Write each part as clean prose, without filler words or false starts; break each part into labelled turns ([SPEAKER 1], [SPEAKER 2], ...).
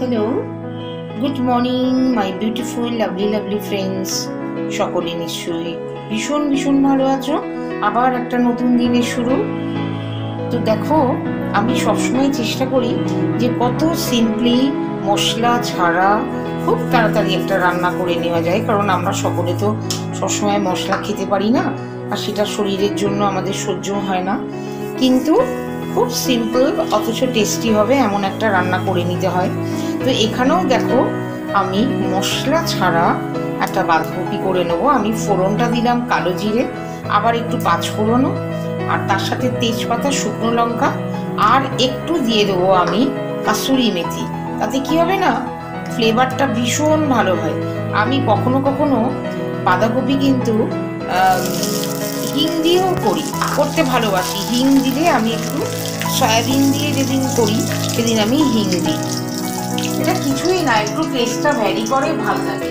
[SPEAKER 1] Hello, good morning my beautiful lovely friends. সকলে নিশ্চয়ই ভীষণ ভালো আছো। আবার একটা নতুন দিনের শুরু। তো দেখো, আমি সবসময় চেষ্টা করি যে কত সিম্পলি মশলা ছাড়া খুব তাড়াতাড়ি একটা রান্না করে নেওয়া যায়, কারণ আমরা সকলে তো সবসময় মশলা খেতে পারি না, আর সেটা শরীরের জন্য আমাদের সহ্য হয় না। কিন্তু খুব সিম্পল অথচ টেস্টি হবে এমন একটা রান্না করে নিতে হয়। তো এখানেও দেখো, আমি মশলা ছাড়া একটা বাঁধাকপি করে নেবো। আমি ফোড়নটা দিলাম কালো জিরে, আবার একটু পাঁচফোড়নও, আর তার সাথে তেজপাতা, শুকনো লঙ্কা, আর একটু দিয়ে দেবো আমি কাসুরি মেথি। তাতে কি হবে না, ফ্লেভারটা ভীষণ ভালো হয়। আমি কখনো কখনো বাঁধাকপি কিন্তু হিং দিয়েও করতে ভালোবাসি। হিং দিলে আমি একটু সয়াবিন দিয়ে যেদিন করি সেদিন আমি হিং দিই। এটা কিছুই না, একটু টেস্টটা ভ্যারি করে, ভালো লাগে।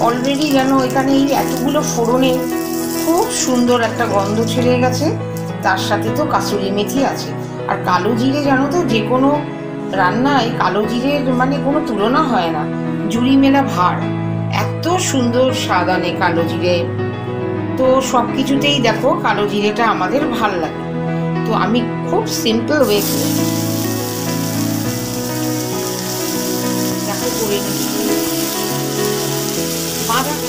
[SPEAKER 1] অলরেডি জানো, এখানে এই এতগুলো ফোড়নের খুব সুন্দর একটা গন্ধ ছেড়ে গেছে। তার সাথে তো কাসুরি মেথি আছে, আর কালো জিরে জানো তো, যে কোনো রান্নায় কালো জিরের মানে কোনো তুলনা হয় না। জুড়ি মেলা ভার, এত সুন্দর স্বাদ আনে কালো জিরে। তো সব কিছুতেই দেখো কালো জিরেটা আমাদের ভাল লাগে। তো আমি খুব সিম্পল ওয়েতে দেখো করে নিচ্ছি। বাঁধাকপি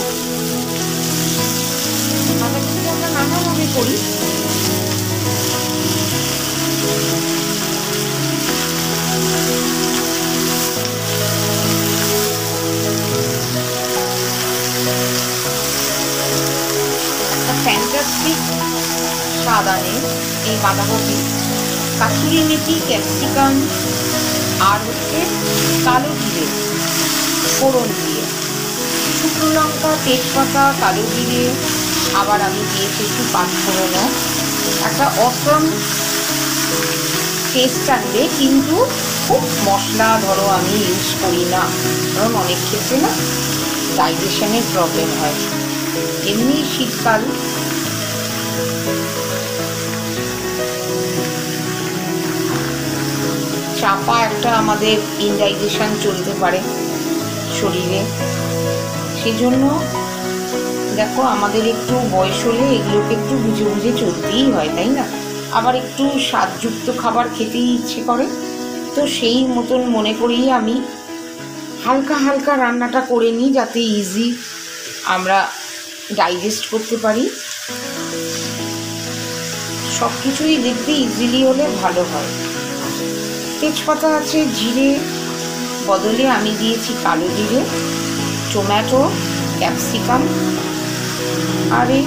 [SPEAKER 1] আমরা নানাভাবে করি। ফ্যান্টাস্টিক স্বাদ আনে এই বাঁধাকপি। কাসুরি মেথি, ক্যাপসিকাম, আর হচ্ছে কালো জিরে ফোড়ন দিয়ে, শুকনো লঙ্কা, তেজপাতা, কালো জিরে, আবার আমি দিয়েছি একটু পাঁচফোড়নও। একটা অসম টেস্ট আনবে, কিন্তু খুব মশলা ধরো আমি ইউজ করি না, কারণ অনেক ক্ষেত্রে না ডাইজেশনের প্রবলেম হয়। এমনি শীতকাল, চাপা একটা আমাদের ইনডাইজেশন চলতে পারে শরীরে। সেজন্য দেখো, আমাদের একটু বয়স হলে এগুলোকে একটু বুঝে বুঝে চলতেই হয়, তাই না? আবার একটু স্বাদযুক্ত খাবার খেতেই ইচ্ছে করে। তো সেই মতন মনে করেই আমি হালকা রান্নাটা করে নিই, যাতে ইজি আমরা ডাইজেস্ট করতে পারি। সব কিছুই দেখতে ইজিলি হলে ভালো হয়। তেজপাতা আছে, জিরে বদলে আমি দিয়েছি কালো জিরে, টমেটো, ক্যাপসিকাম, আর এই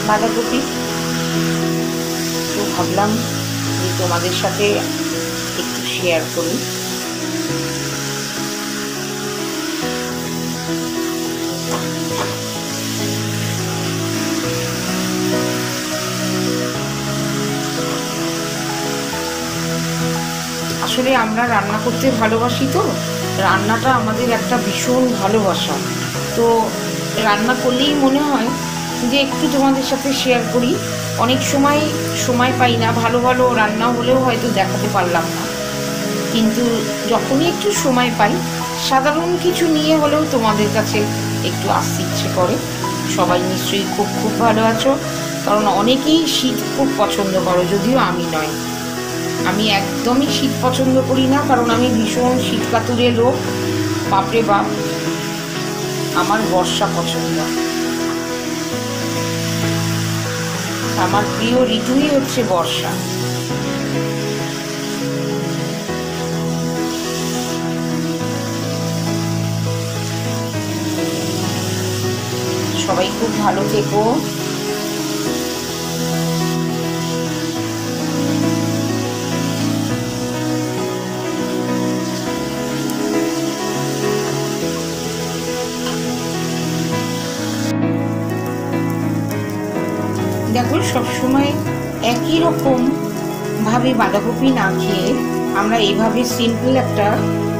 [SPEAKER 1] বাঁধাকপি। তো ভাবলাম যে তোমাদের সাথে একটু শেয়ার করি। আসলে আমরা রান্না করতে ভালোবাসি, তো রান্নাটা আমাদের একটা ভীষণ ভালোবাসা। তো রান্না করলেই মনে হয় যে একটু তোমাদের সাথে শেয়ার করি। অনেক সময় পাই না, ভালো রান্না হলেও হয়তো দেখাতে পারলাম না, কিন্তু যখনই একটু সময় পাই, সাধারণ কিছু নিয়ে হলেও তোমাদের কাছে একটু আসতে ইচ্ছে করে। সবাই নিশ্চয়ই খুব ভালো আছো, কারণ অনেকেই শীত খুব পছন্দ করো, যদিও আমি নয়। আমি একদমই শীত পছন্দ করি না, কারণ আমি ভীষণ শীতকাতুরে লোক। বাপরে বাপ, আমার বর্ষা পছন্দ। আমার প্রিয় ঋতুই হচ্ছে বর্ষা। সবাই খুব ভালো থেকো। দেখো, সবসময় একই রকম ভাবে বাঁধাকপি না খেয়ে আমরা এইভাবে সিম্পল একটা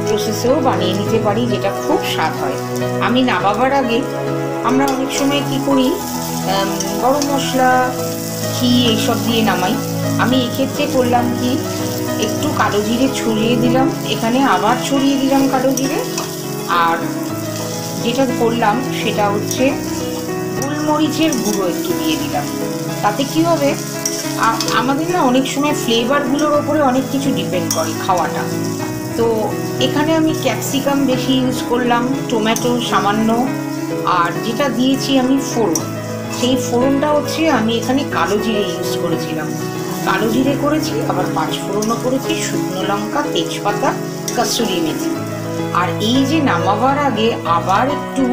[SPEAKER 1] প্রসেসেও বানিয়ে নিতে পারি, যেটা খুব স্বাদ হয়। আমি নামাবার আগে আমরা অনেক সময় কি করি, গরম মশলা, ঘি এইসব দিয়ে নামাই। আমি এক্ষেত্রে করলাম কি, একটু কালো জিরে ছড়িয়ে দিলাম এখানে, আবার ছড়িয়ে দিলাম কালো জিরে। আর যেটা করলাম সেটা হচ্ছে গোলমরিচের গুঁড়ো একটু দিয়ে দিলাম। তাতে কি হবে, আমাদের না অনেক সময় ফ্লেভারগুলোর ওপরে অনেক কিছু ডিপেন্ড করে খাওয়াটা। তো এখানে আমি ক্যাপসিকাম বেশি ইউজ করলাম, টমেটো সামান্য, আর যেটা দিয়েছি আমি ফোড়ন, সেই ফোড়নটা হচ্ছে আমি এখানে কালো জিরে ইউজ করেছিলাম। কালো জিরে করেছি, আবার পাঁচ ফোড়নও করেছি, শুকনো লঙ্কা, তেজপাতা, কসুরি মেথি। আর এই যে নামাবার আগে আবার একটু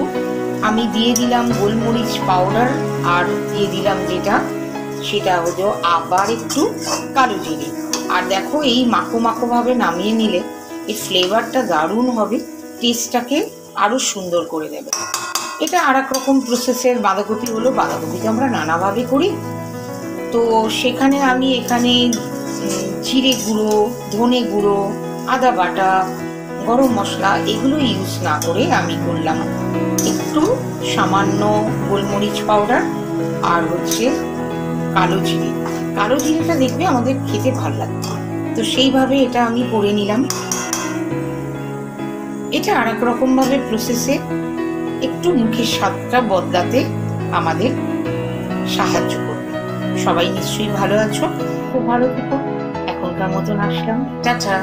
[SPEAKER 1] আমি দিয়ে দিলাম গোলমরিচ পাউডার, আর দিয়ে দিলাম সেটা হলো আবার একটু কালো জিরে। আর দেখো, এই মাখো মাখো ভাবে নামিয়ে নিলে এই ফ্লেভারটা দারুণ হবে, টেস্টটাকে আরো সুন্দর করে দেবে। এটা আর এক রকম প্রসেসের বাঁধাকপি হলো। বাঁধাকপিটা আমরা নানাভাবে করি, তো সেখানে আমি এখানে জিরে গুঁড়ো, ধনে গুঁড়ো, আদা বাটা, গরম মশলা এগুলো ইউজ না করে আমি করলাম একটু সামান্য গোলমরিচ পাউডার আর হচ্ছে কালো জিরে। কালো জিরেটা দেখবে আমাদের খেতে ভালো লাগবে, তো সেইভাবে এটা আমি করে নিলাম। এটা আর এক রকম ভাবে প্রসেসে একটু মুখের স্বাদটা বদলাতে আমাদের সাহায্য করবে। সবাই নিশ্চয়ই ভালো আছো, খুব ভালো থেকো। এখনকার মতন আসলাম, টাটা।